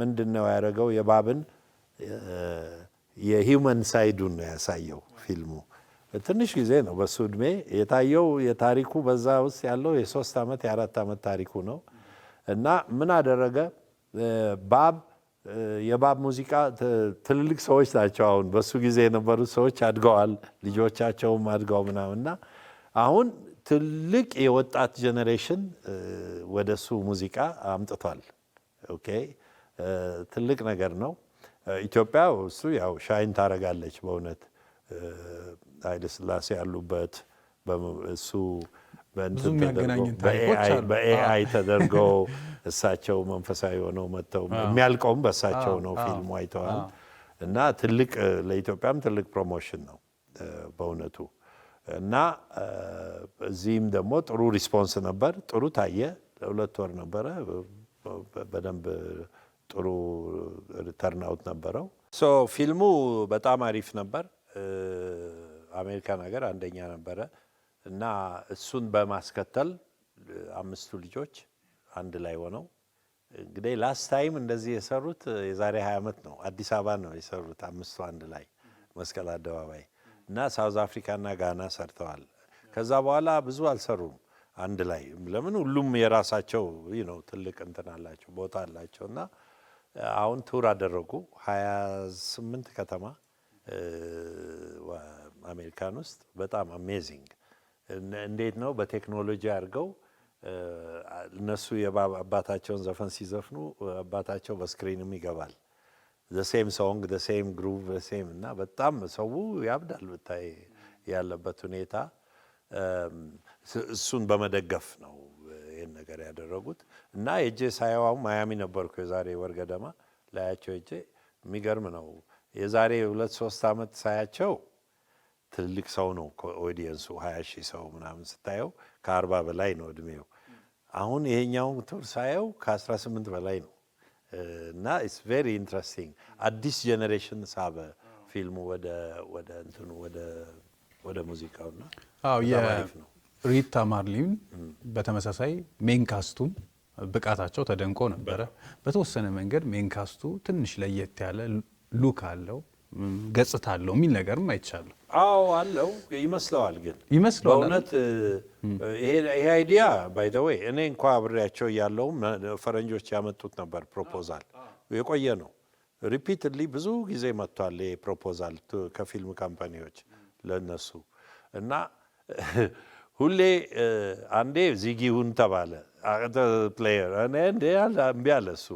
Speaker 2: ምንድነው ያደረገው የባብን የሂውመን ሳይዱን ነው ያሳየው ፊልሙ ትንሽ ጊዜ ነው በሱ እድሜ የታየው የታሪኩ በዛ ውስጥ ያለው የ3 ዓመት የ4 ዓመት ታሪኩ ነው እና ምን አደረገ የባብ ሙዚቃ ትልልቅ ሰዎች ናቸው አሁን በሱ ጊዜ የነበሩት ሰዎች አድገዋል ልጆቻቸውም አድገው ምናምንና አሁን ትልቅ የወጣት ጄኔሬሽን ወደሱ ሙዚቃ አምጥቷል ኦኬ ትልቅ ነገር ነው ኢትዮጵያ እሱ ያው ሻይን ታረጋለች በእውነት ኃይለ ሥላሴ ያሉበት እሱ
Speaker 1: ብዙ የሚያገናኝን ታሪኮች አሉ።
Speaker 2: በኤአይ ተደርገው እሳቸው መንፈሳዊ ሆነው መጥተው የሚያልቀውም በእሳቸው ነው። ፊልሙ አይተዋል። እና ትልቅ ለኢትዮጵያም ትልቅ ፕሮሞሽን ነው በእውነቱ። እና እዚህም ደግሞ ጥሩ ሪስፖንስ ነበር። ጥሩ ታየ። ለ2 ወር ነበረ። በደንብ ጥሩ ተርናውት ነበረው። ፊልሙ በጣም አሪፍ ነበር። አሜሪካን ሀገር አንደኛ ነበረ። እና እሱን በማስከተል 5ቱ ልጆች አንድ ላይ ሆነው እንግዲህ ላስት ታይም እንደዚህ የሰሩት የዛሬ 20 ዓመት ነው። አዲስ አበባ ነው የሰሩት 5ቱ አንድ ላይ መስቀል አደባባይ። እና ሳውዝ አፍሪካና ጋና ሰርተዋል። ከዛ በኋላ ብዙ አልሰሩም አንድ ላይ። ለምን ሁሉም የራሳቸው ትልቅ እንትን አላቸው፣ ቦታ አላቸው። እና አሁን ቱር አደረጉ 28 ከተማ አሜሪካን ውስጥ። በጣም አሜዚንግ። እንዴት ነው በቴክኖሎጂ አድርገው እነሱ የአባታቸውን ዘፈን ሲዘፍኑ አባታቸው በስክሪንም ይገባል። ሴም ሶንግ ሴም ግሩቭ ሴም። እና በጣም ሰው ያብዳል ብታይ ያለበት ሁኔታ። እሱን በመደገፍ ነው ይህን ነገር ያደረጉት። እና የእጄ ሳየዋው ማያሚ ነበርኩ የዛሬ ወር ገደማ ላያቸው እጄ። የሚገርም ነው። የዛሬ 2-3 ዓመት ሳያቸው ትልቅ ሰው ነው ኦዲየንሱ 20,000 ሰው ምናምን ስታየው ከ40 በላይ ነው እድሜው። አሁን ይሄኛውን ቱር ሳየው ከ18 በላይ ነው። እና ኢትስ ቬሪ ኢንትረስቲንግ። አዲስ ጄኔሬሽን ሳበ ፊልሙ ወደ እንትኑ ወደ ሙዚቃውና
Speaker 1: የሪታ ማርሊን በተመሳሳይ ሜንካስቱም ብቃታቸው ተደንቆ ነበረ። በተወሰነ መንገድ ሜንካስቱ ትንሽ ለየት ያለ ሉክ አለው፣ ገጽታ አለው የሚል ነገርም አይቻለሁ።
Speaker 2: አዎ አለው ይመስለዋል። ግን
Speaker 1: በእውነት
Speaker 2: ይሄ አይዲያ ባይ ዘ ዌይ እኔ እንኳ አብሬያቸው እያለሁም ፈረንጆች ያመጡት ነበር ፕሮፖዛል። የቆየ ነው። ሪፒትድሊ ብዙ ጊዜ መጥቷል ይሄ ፕሮፖዛል ከፊልም ካምፓኒዎች ለነሱ። እና ሁሌ አንዴ ዚጊሁን ተባለ ፕሌየር እምቢ አለ እሱ።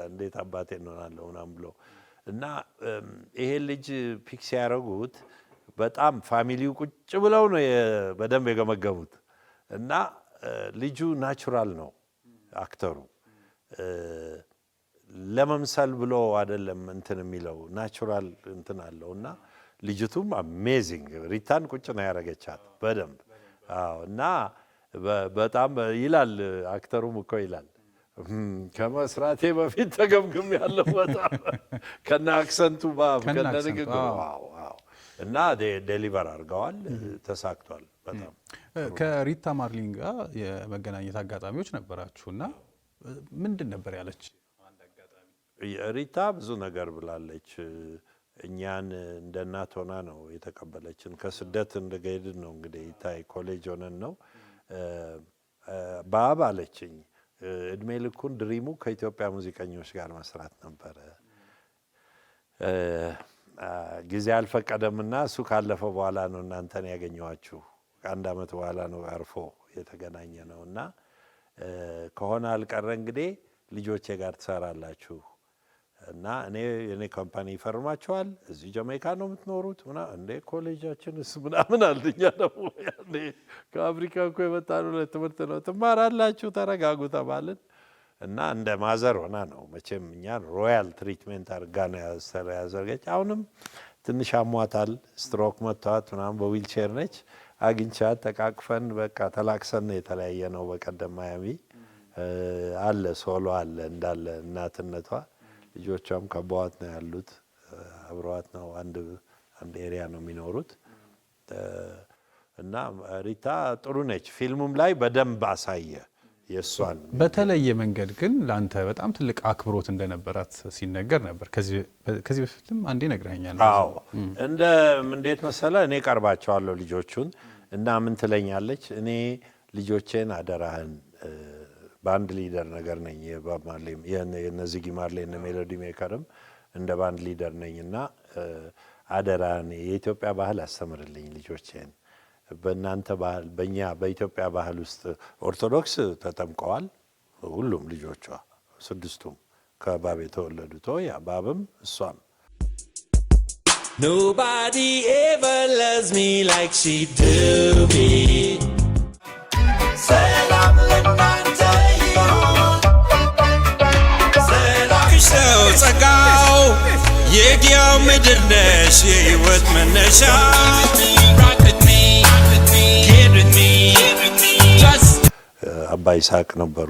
Speaker 2: እንዴት አባቴ እንሆናለሁ ምናምን ብሎ እና ይሄ ልጅ ፒክ ሲያደርጉት በጣም ፋሚሊው ቁጭ ብለው ነው በደንብ የገመገሙት። እና ልጁ ናቹራል ነው አክተሩ። ለመምሰል ብሎ አይደለም እንትን የሚለው ናቹራል እንትን አለው። እና ልጅቱም አሜዚንግ ሪታን ቁጭ ነው ያደረገቻት በደንብ። አዎ። እና በጣም ይላል አክተሩም እኮ ይላል ከመስራቴ በፊት ተገምግም ያለው በጣም ከነ አክሰንቱ ከነ ንግግሩ። እና ዴሊቨር አድርገዋል፣ ተሳክቷል በጣም።
Speaker 1: ከሪታ ማርሊን ጋር የመገናኘት አጋጣሚዎች ነበራችሁና ምንድን ነበር ያለች?
Speaker 2: ሪታ ብዙ ነገር ብላለች። እኛን እንደ እናት ሆና ነው የተቀበለችን። ከስደት እንደገሄድን ነው እንግዲህ ይታይ ኮሌጅ ሆነን ነው ባብ አለችኝ። እድሜ ልኩን ድሪሙ ከኢትዮጵያ ሙዚቀኞች ጋር መስራት ነበረ። ጊዜ አልፈቀደምና እሱ ካለፈ በኋላ ነው እናንተን ያገኘኋችሁ። ከ1 ዓመት በኋላ ነው አርፎ የተገናኘ ነው። እና ከሆነ አልቀረ እንግዲህ ልጆቼ ጋር ትሰራላችሁ እና እኔ ካምፓኒ ይፈርማቸዋል። እዚህ ጀሜይካ ነው የምትኖሩት እንዴ? ኮሌጃችንስ ምናምን አልኛ ደግሞ ያኔ ከአፍሪካ እኮ የመጣነው ለትምህርት ነው፣ ትማራላችሁ፣ ተረጋጉ ተባልን። እና እንደ ማዘር ሆና ነው መቼም እኛን ሮያል ትሪትሜንት አድርጋ ነው ያዘርገች። አሁንም ትንሽ አሟታል፣ ስትሮክ መቷት ምናምን በዊልቼር ነች። አግኝቻት ተቃቅፈን በቃ ተላክሰን የተለያየ ነው። በቀደም ማያሚ አለ ሶሎ አለ እንዳለ እናትነቷ ልጆቿም ከበዋት ነው ያሉት። አብረዋት ነው አንድ ኤሪያ ነው የሚኖሩት። እና ሪታ ጥሩ ነች። ፊልሙም ላይ በደንብ አሳየ የእሷን። በተለየ መንገድ ግን ለአንተ በጣም ትልቅ አክብሮት እንደነበራት ሲነገር ነበር። ከዚህ በፊትም አንዴ ነግረኸኛል። አዎ እንዴት መሰለ፣ እኔ ቀርባቸዋለሁ ልጆቹን እና ምን ትለኛለች፣ እኔ ልጆቼን አደራህን ባንድ ሊደር ነገር ነኝ። የነዚህ ጊማርሌ እነ ሜሎዲ ሜከርም እንደ ባንድ ሊደር ነኝና አደራህን የኢትዮጵያ ባህል አስተምርልኝ ልጆቼን። በእናንተ ባህል በኢትዮጵያ ባህል ውስጥ ኦርቶዶክስ ተጠምቀዋል ሁሉም ልጆቿ 6ቱም ከባብ የተወለዱት ያ ባብም እሷም
Speaker 3: Nobody ever loves me like she do me. Salam lenante yihun. Salam kisau tsagau. Yegiyaw midnesh yehiwot manesha. Rock with me, get with me. Just
Speaker 2: አባ ይስሐቅ ነበሩ።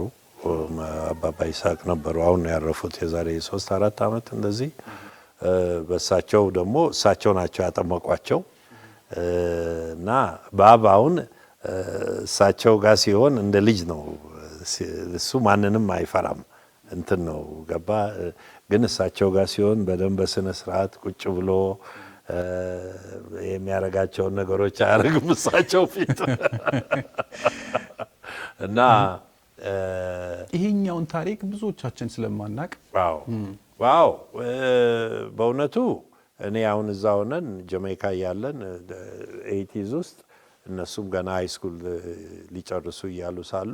Speaker 2: አባባ ይስሐቅ ነበሩ። አሁን ያረፉት የዛሬ 3-4 ዓመት እንደዚህ። በእሳቸው ደግሞ እሳቸው ናቸው ያጠመቋቸው እና በአባውን እሳቸው ጋር ሲሆን እንደ ልጅ ነው። እሱ ማንንም አይፈራም እንትን ነው ገባ። ግን እሳቸው ጋር ሲሆን በደንብ በስነ ስርዓት ቁጭ ብሎ የሚያረጋቸውን ነገሮች አያረግም እሳቸው ፊት እና
Speaker 1: ይሄኛውን ታሪክ ብዙዎቻችን ስለማናቅ
Speaker 2: ዋው በእውነቱ እኔ አሁን እዛ ሆነን ጀሜይካ ያለን 80s ውስጥ እነሱም ገና ሃይ ስኩል ሊጨርሱ እያሉ ሳሉ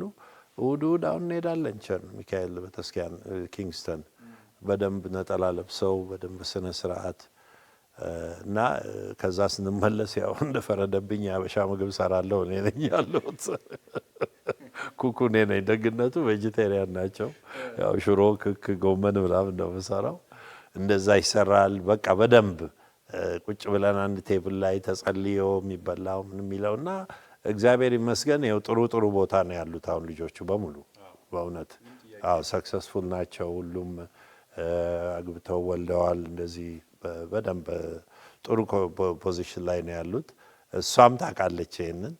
Speaker 2: እሑድ አሁን እንሄዳለን ቸር ሚካኤል ቤተክርስቲያን ኪንግስተን በደንብ ነጠላ ለብሰው በደንብ ስነ ስርዓት እና ከዛ ስንመለስ ያው እንደፈረደብኝ አበሻ ምግብ ሰራለሁ እኔ ነኝ ያለሁት። ኩኩ እኔ ነኝ። ደግነቱ ቬጂቴሪያን ናቸው። ያው ሽሮ፣ ክክ፣ ጎመን ምናምን ነው የምሰራው። እንደዛ ይሰራል። በቃ በደንብ ቁጭ ብለን አንድ ቴብል ላይ ተጸልዮ የሚበላው ምን የሚለውና እግዚአብሔር ይመስገን ያው ጥሩ ቦታ ነው ያሉት አሁን ልጆቹ በሙሉ በእውነት ሰክሰስፉል ናቸው። ሁሉም አግብተው ወልደዋል። እንደዚህ በደንብ ጥሩ ፖዚሽን ላይ ነው ያሉት። እሷም ታውቃለች ይሄንን።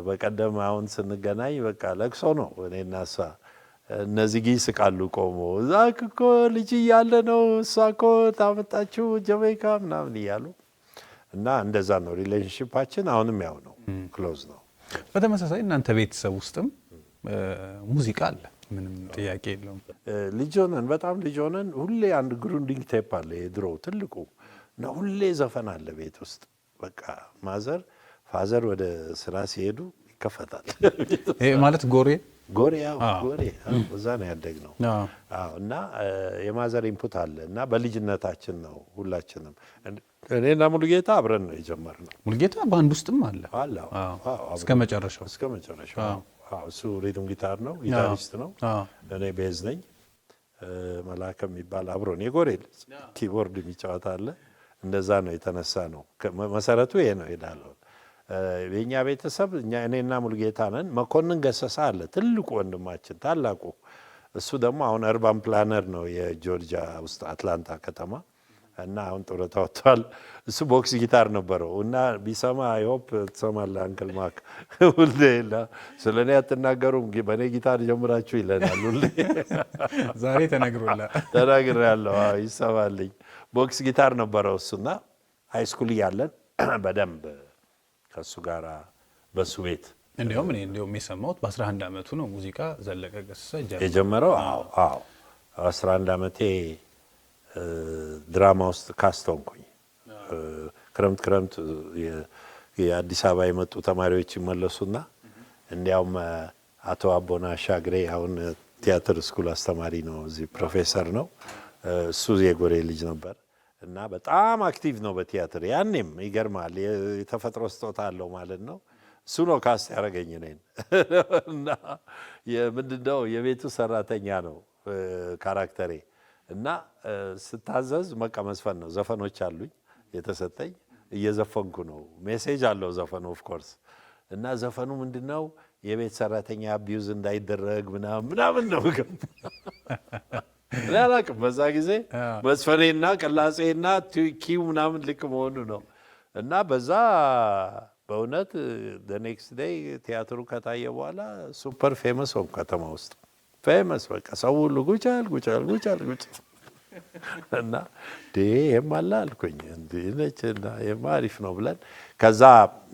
Speaker 2: በቀደም አሁን ስንገናኝ በቃ ለቅሶ ነው እኔና እሷ። እነዚህ ይስቃሉ ቆሞ እዛ እኮ ልጅ እያለ ነው እሷ እኮ ታመጣችው ጀሜይካ ምናምን እያሉ እና እንደዛ ነው ሪሌሽንሺፓችን። አሁንም ያው ነው ክሎዝ ነው።
Speaker 1: በተመሳሳይ እናንተ ቤተሰብ ውስጥም ሙዚቃ አለ፣ ምንም ጥያቄ የለውም።
Speaker 2: ልጅ ሆነን በጣም ልጅ ሆነን ሁሌ አንድ ግሩንዲንግ ቴፕ አለ የድሮ ትልቁ እና ሁሌ ዘፈን አለ ቤት ውስጥ። በቃ ፋዘር ወደ ስራ ሲሄዱ ይከፈታል።
Speaker 1: ይሄ ማለት ጎሬ
Speaker 2: እዛ ነው ያደግነው። እና የማዘር ኢንፑት አለ እና በልጅነታችን ነው ሁላችንም። እኔና ሙሉጌታ አብረን ነው የጀመርነው።
Speaker 1: ሙሉጌታ ባንድ ውስጥም አለ እስከ መጨረሻው።
Speaker 2: እሱ ሪትም ጊታር ነው፣ ጊታሪስት ነው። እኔ ቤዝ ነኝ። መላከም የሚባል አብሮን የጎሬ ኪቦርድ የሚጫወት አለ። እንደዛ ነው የተነሳ ነው። መሰረቱ ይሄ ነው ሄዳለሁ። የኛ ቤተሰብ እኔና ሙሉጌታ ነን። መኮንን ገሰሳ አለ ትልቁ ወንድማችን ታላቁ። እሱ ደግሞ አሁን አርባን ፕላነር ነው የጆርጂያ ውስጥ አትላንታ ከተማ እና አሁን ጡረታ ወጥቷል። እሱ ቦክስ ጊታር ነበረው እና ቢሰማ አይሆፕ ትሰማለህ አንክል ማክ ሁሌ ስለኔ አትናገሩም በኔ ጊታር ጀምራችሁ ይለናል ሁሌ።
Speaker 1: ዛሬ
Speaker 2: ተናግሬያለሁ። ይሰማልኝ። ቦክስ ጊታር ነበረው እሱና ሃይ ስኩል እያለን በደንብ ከሱ ጋር በሱ ቤት
Speaker 1: እንዲያውም የሰማሁት በ11 ዓመቱ ነው ሙዚቃ ዘለቀ ገሰሰ
Speaker 2: የጀመረው። 11 ዓመቴ ድራማ ውስጥ ካስቶንኩኝ። ክረምት የአዲስ አበባ የመጡ ተማሪዎች ይመለሱና እንዲያውም አቶ አቦና አሻግሬ አሁን ቲያትር ስኩል አስተማሪ ነው፣ እዚህ ፕሮፌሰር ነው። እሱ የጎሬ ልጅ ነበር እና በጣም አክቲቭ ነው በቲያትር። ያኔም ይገርማል የተፈጥሮ ስጦታ አለው ማለት ነው። እሱ ነው ካስት ያደረገኝ እኔን እና ምንድነው የቤቱ ሰራተኛ ነው ካራክተሬ እና ስታዘዝ በቃ መስፈን ነው። ዘፈኖች አሉኝ የተሰጠኝ እየዘፈንኩ ነው። ሜሴጅ አለው ዘፈኑ ኦፍ ኮርስ። እና ዘፈኑ ምንድነው የቤት ሰራተኛ አቢዩዝ እንዳይደረግ ምናምን ነው። አላውቅም በዛ ጊዜ መስፈኔና ቅላጼና ኪው ምናምን ልክ መሆኑ ነው። እና በዛ በእውነት ኔክስት ዴይ ቲያትሩ ከታየ በኋላ ሱፐር ፌመስ ሆንኩ ከተማ ውስጥ። ፌመስ በቃ ሰው ሁሉ ጉቻል እና የማላ አልኩኝ እንዴ የማሪፍ ነው ብለን ከዛ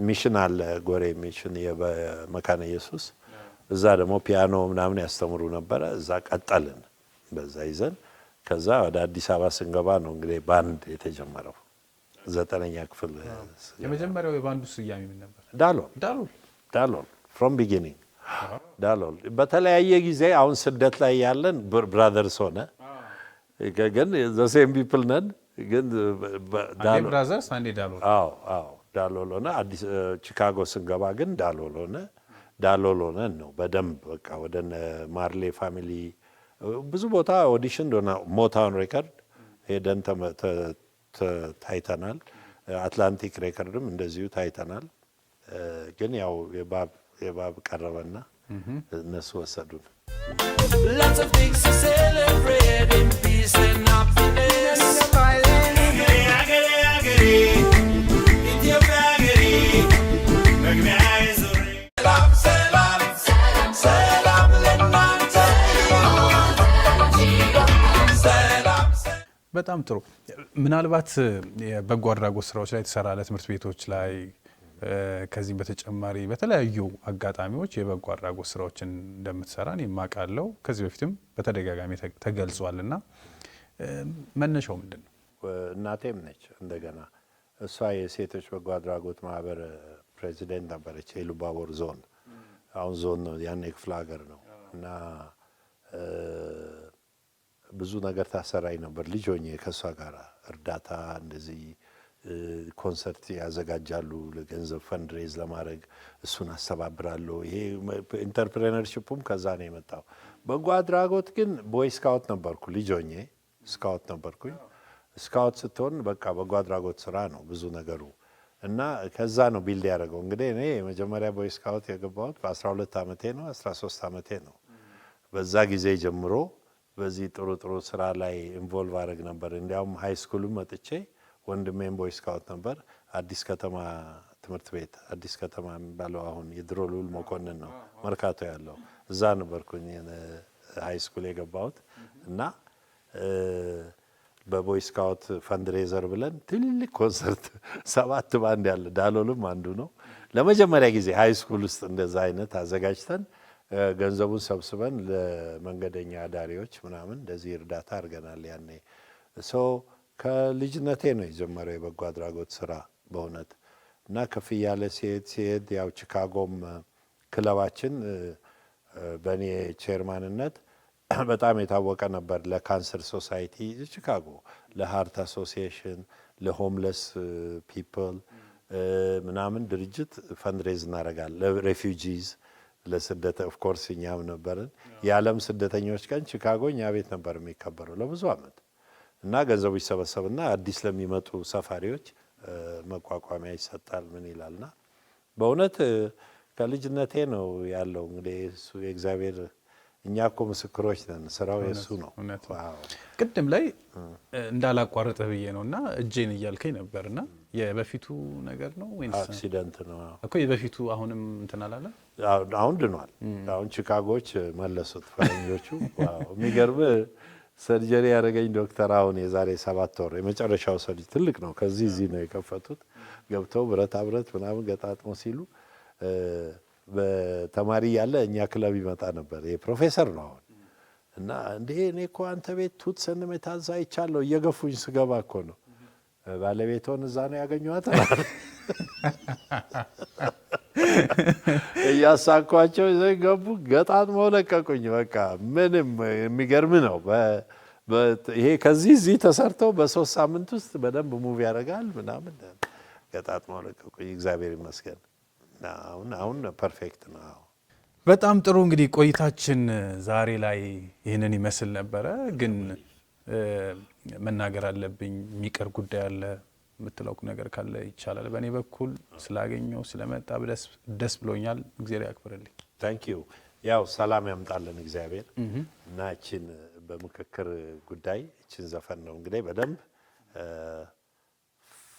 Speaker 2: ሚሽን አለ ጎሬ ሚሽን የመካነ ኢየሱስ። እዛ ደግሞ ፒያኖ ምናምን ያስተምሩ ነበረ። እዛ ቀጠልን በዛ ይዘን ከዛ ወደ አዲስ አበባ ስንገባ ነው እንግዲህ ባንድ የተጀመረው 9ኛ ክፍል።
Speaker 1: የመጀመሪያው የባንዱ ስያሜ ምን ነበር?
Speaker 2: ዳሎል ፍሮም ቢጊኒንግ ዳሎል። በተለያየ ጊዜ አሁን ስደት ላይ ያለን ብራዘርስ ሆነ ግን ዘ ሴም ፒፕል ነን። ግን
Speaker 1: አንዴ ብራዘርስ አንዴ ዳሎሎ።
Speaker 2: አዎ ዳሎሎ ሆነ። አዲስ ቺካጎ ስንገባ ግን ዳሎሎ ሆነን ነው በደንብ በቃ ወደ ማርሌ ፋሚሊ ብዙ ቦታ ኦዲሽን ዶና ሞታውን ሬከርድ ሄደን ታይተናል። አትላንቲክ ሬከርድም እንደዚሁ ታይተናል። ግን ያው የባብ ቀረበና እነሱ ወሰዱን።
Speaker 3: Lots of things to celebrate in peace and happiness.
Speaker 1: በጣም ጥሩ። ምናልባት የበጎ አድራጎት ስራዎች ላይ ትሰራለህ፣ ትምህርት ቤቶች ላይ ከዚህም በተጨማሪ በተለያዩ አጋጣሚዎች የበጎ አድራጎት ስራዎችን እንደምትሰራን የማውቃለው። ከዚህ በፊትም በተደጋጋሚ ተገልጿልና መነሻው ምንድን ነው?
Speaker 2: እናቴም ነች እንደገና እሷ የሴቶች በጎ አድራጎት ማህበር ፕሬዚደንት ነበረች። የኢሉባቦር ዞን አሁን ዞን ነው፣ ያኔ ክፍለ ሀገር ነው። እና ብዙ ነገር ታሰራኝ ነበር ልጅ ሆኜ ከእሷ ጋር እርዳታ እንደዚህ ኮንሰርት ያዘጋጃሉ ለገንዘብ ፈንድሬዝ ለማድረግ እሱን አስተባብራለሁ። ይሄ ኢንተርፕሬነርሺፑም ከዛ ነው የመጣው። በጎ አድራጎት ግን ቦይ ስካውት ነበርኩ ልጅ ሆኜ ስካውት ነበርኩኝ። ስካውት ስትሆን በቃ በጎ አድራጎት ስራ ነው ብዙ ነገሩ እና ከዛ ነው ቢልድ ያደረገው። እንግዲህ እኔ የመጀመሪያ ቦይ ስካውት የገባሁት በ12 ዓመቴ ነው 13 ዓመቴ ነው። በዛ ጊዜ ጀምሮ በዚህ ጥሩ ስራ ላይ ኢንቮልቭ አደረግ ነበር። እንዲያውም ሃይ ስኩልም መጥቼ ወንድሜም ቦይ ስካውት ነበር። አዲስ ከተማ ትምህርት ቤት አዲስ ከተማ የሚባለው አሁን የድሮ ልዑል መኮንን ነው መርካቶ ያለው፣ እዛ ነበርኩኝ ሃይ ስኩል የገባሁት እና በቦይ ስካውት ፈንድሬዘር ብለን ትልልቅ ኮንሰርት 7 ባንድ ያለ ዳሎልም አንዱ ነው። ለመጀመሪያ ጊዜ ሃይ ስኩል ውስጥ እንደዛ አይነት አዘጋጅተን ገንዘቡን ሰብስበን ለመንገደኛ አዳሪዎች ምናምን እንደዚህ እርዳታ አድርገናል ያኔ። ከልጅነቴ ነው የጀመረው የበጎ አድራጎት ስራ በእውነት እና ከፍ እያለ ሲሄድ ያው ቺካጎም ክለባችን በእኔ ቼርማንነት በጣም የታወቀ ነበር። ለካንሰር ሶሳይቲ ቺካጎ፣ ለሃርት አሶሲዬሽን፣ ለሆምለስ ፒፕል ምናምን ድርጅት ፈንድሬዝ እናደርጋለን። ለሬፊውጂዝ ለስደት ኦፍ ኮርስ እኛም ነበርን። የዓለም ስደተኞች ቀን ቺካጎ እኛ ቤት ነበር የሚከበረው ለብዙ አመት እና ገንዘቡ ይሰበሰብና አዲስ ለሚመጡ ሰፋሪዎች መቋቋሚያ ይሰጣል ምን ይላልና በእውነት ከልጅነቴ ነው ያለው። እንግዲህ እሱ የእግዚአብሔር እኛ እኮ ምስክሮች ነን። ስራው የሱ ነው።
Speaker 1: ቅድም ላይ እንዳላቋርጥህ ብዬ ነውና እጄን እያልከኝ ነበርና የበፊቱ ነገር ነው ወይስ
Speaker 2: አክሲደንት ነው
Speaker 1: እኮ? የበፊቱ አሁንም እንትን አላለ?
Speaker 2: አሁን ድኗል። አሁን ቺካጎች መለሱት ፈረንጆቹ። የሚገርም ሰርጀሪ ያደረገኝ ዶክተር አሁን የዛሬ 7 ወር የመጨረሻው ሰርጀሪ ትልቅ ነው። ከዚህ እዚህ ነው የከፈቱት። ገብተው ብረታ ብረት ምናምን ገጣጥሞ ሲሉ በተማሪ ያለ እኛ ክለብ ይመጣ ነበር። የፕሮፌሰር ነው አሁን እና እንዴ እኔ እኮ አንተ ቤት ቱት ሰንመታዛ ይቻለው እየገፉኝ ስገባ እኮ ነው ባለቤቶን እዛ ነው ያገኘዋት እያሳኳቸው ገቡ። ገጣጥመው ለቀቁኝ። በቃ ምንም የሚገርም ነው። ይሄ ከዚህ እዚህ ተሰርተው በ3 ሳምንት ውስጥ በደንብ ሙቭ ያደርጋል ምናምን ገጣጥመው ለቀቁኝ። እግዚአብሔር ይመስገን። አሁን ፐርፌክት ነው።
Speaker 1: በጣም ጥሩ። እንግዲህ ቆይታችን ዛሬ ላይ ይህንን ይመስል ነበረ። ግን መናገር አለብኝ የሚቀር ጉዳይ አለ የምትለው ነገር ካለ ይቻላል። በእኔ በኩል ስላገኘው ስለመጣ ደስ ብሎኛል። እግዚአብሔር ያክብርልኝ።
Speaker 2: ታንክ ዩ። ያው ሰላም ያምጣልን እግዚአብሔር እና እቺን በምክክር ጉዳይ እቺን ዘፈን ነው እንግዲህ በደንብ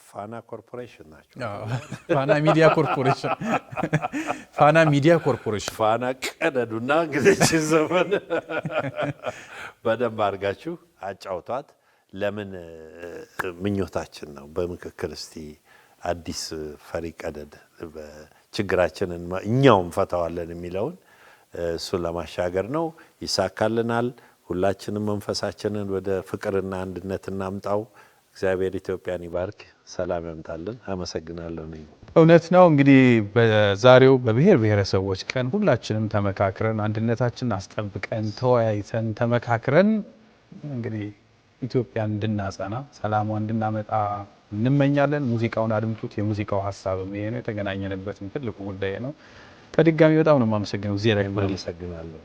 Speaker 2: ፋና ኮርፖሬሽን ናቸው።
Speaker 1: ፋና ሚዲያ ኮርፖሬሽን ፋና ሚዲያ ኮርፖሬሽን
Speaker 2: ፋና ቀደዱና እንግዲህ ዘፈን በደንብ አድርጋችሁ አጫውቷት። ለምን ምኞታችን ነው በምክክር እስቲ አዲስ ፈሪ ቀደድ ችግራችንን እኛው እንፈታዋለን የሚለውን እሱን ለማሻገር ነው። ይሳካልናል። ሁላችንም መንፈሳችንን ወደ ፍቅርና አንድነት እናምጣው። እግዚአብሔር ኢትዮጵያን ይባርክ፣ ሰላም ያምጣልን። አመሰግናለሁ።
Speaker 1: እውነት ነው። እንግዲህ በዛሬው በብሔር ብሔረሰቦች ቀን ሁላችንም ተመካክረን አንድነታችንን አስጠብቀን ተወያይተን ተመካክረን እንግዲህ ኢትዮጵያን እንድናጸና ሰላሟን እንድናመጣ እንመኛለን። ሙዚቃውን አድምጡት። የሙዚቃው ሀሳብም ይሄ ነው። የተገናኘንበትም ትልቁ ጉዳይ ነው። በድጋሚ በጣም ነው የማመሰግነው። ዜራ ይመልሰግናለሁ።